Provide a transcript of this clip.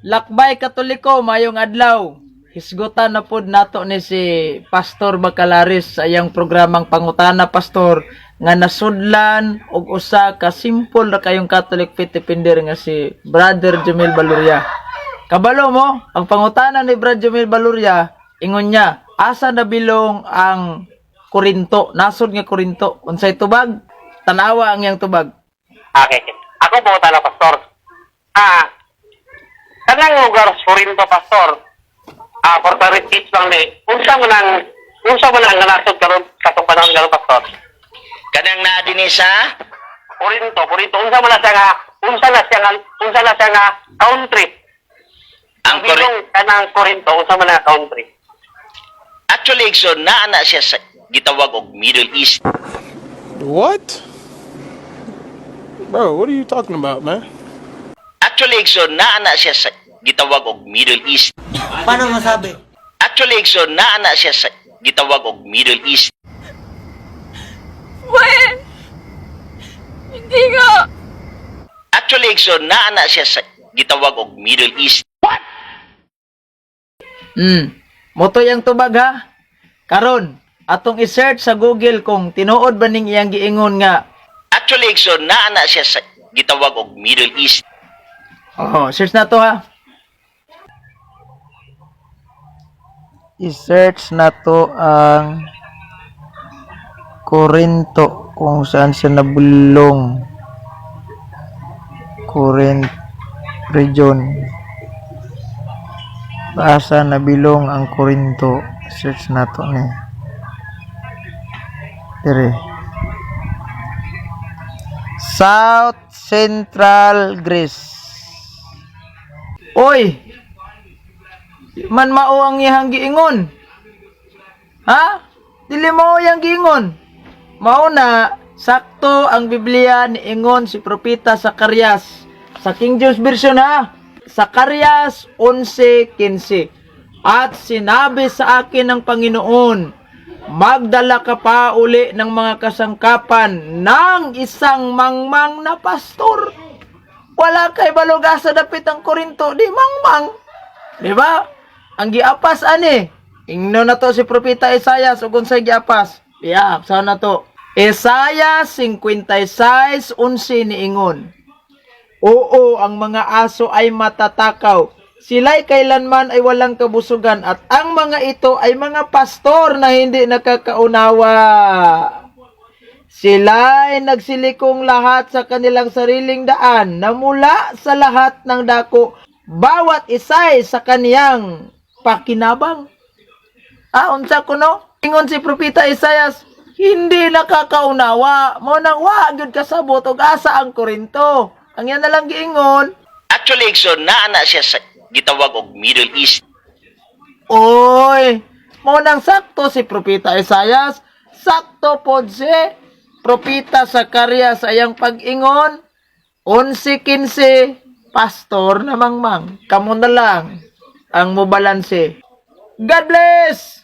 Lakbay Katoliko, mayong adlaw. Hisgutan na pod nato ni si Pastor Bacalaris sa iyang programang Pangutana Pastor nga nasudlan og usa ka simple ra kayong Catholic faith defender nga si Brother Jomel Baluria. Kabalo mo, ang pangutana ni Brother Jomel Baluria, ingon niya, asa nabilong ang Korinto? Nasod nga Korinto. Unsay tubag? Tanawa ang iyang tubag. Okay. Ako po tala, Pastor. Kanang lugar sa Corinto, Pastor. For the repeats lang ni. Unsa mo nang nasod karon katong panahon karon, Pastor? Kanang naa dinhi sa Corinto. Unsa na siya nga country. ang Bilong kanang Corinto, unsa man nga country. Actually, so naa na siya sa gitawag og Middle East. What? Bro, what are you talking about, man? Actually, so naa na siya sa gitawag og Middle East. Paano masabi? Actually, so naa na siya sa gitawag og Middle East. When? Hindi nga. Actually, so naa na siya sa gitawag og Middle East. Moto yang tubag ha. Karon, atong i-search sa Google kung tinuod ba ning iyang giingon nga. Actually, so naa na siya sa gitawag og Middle East. Search na to ha. I-search na to ang Corinto kung saan siya nabulong. Corinth region. Asa nabilong ang Corinto? Search na to ni. Dire. South Central Greece. Oy! Man mao ang iyang giingon. Ha? Dili mao yang giingon. Mao na sakto ang Biblia niingon si propeta Zacarias sa King James Version ha. Zacarias 11:15. At sinabi sa akin ng Panginoon, magdala ka pa uli ng mga kasangkapan ng isang mangmang na pastor. Wala kay baluga sa dapit ang Korinto, di mangmang. Di ba? Ang giapas ani. Ingno na to si propeta Isaias ug unsay giapas. Saan na to? Isaiah 56:11 niingon. Oo, ang mga aso ay matatakaw. Sila'y kailanman ay walang kabusugan at ang mga ito ay mga pastor na hindi nakakaunawa. Sila'y nagsilikong lahat sa kanilang sariling daan na mula sa lahat ng dako, bawat isa'y sa kaniyang pakinabang. Unsa kuno? Ingon si propeta Isaias, hindi nakakaunawa. Mo nang wa gyud kasabot og asa ang Korinto. Ang yan na lang giingon. Actually, so naa na siya sa gitawag og Middle East. Oy, mo nang sakto si propeta Isaias, sakto pod si propeta Zacarias ayang pag-ingon. 11:15 pastor na mangmang. Kamo na lang ang mobalanse. God bless!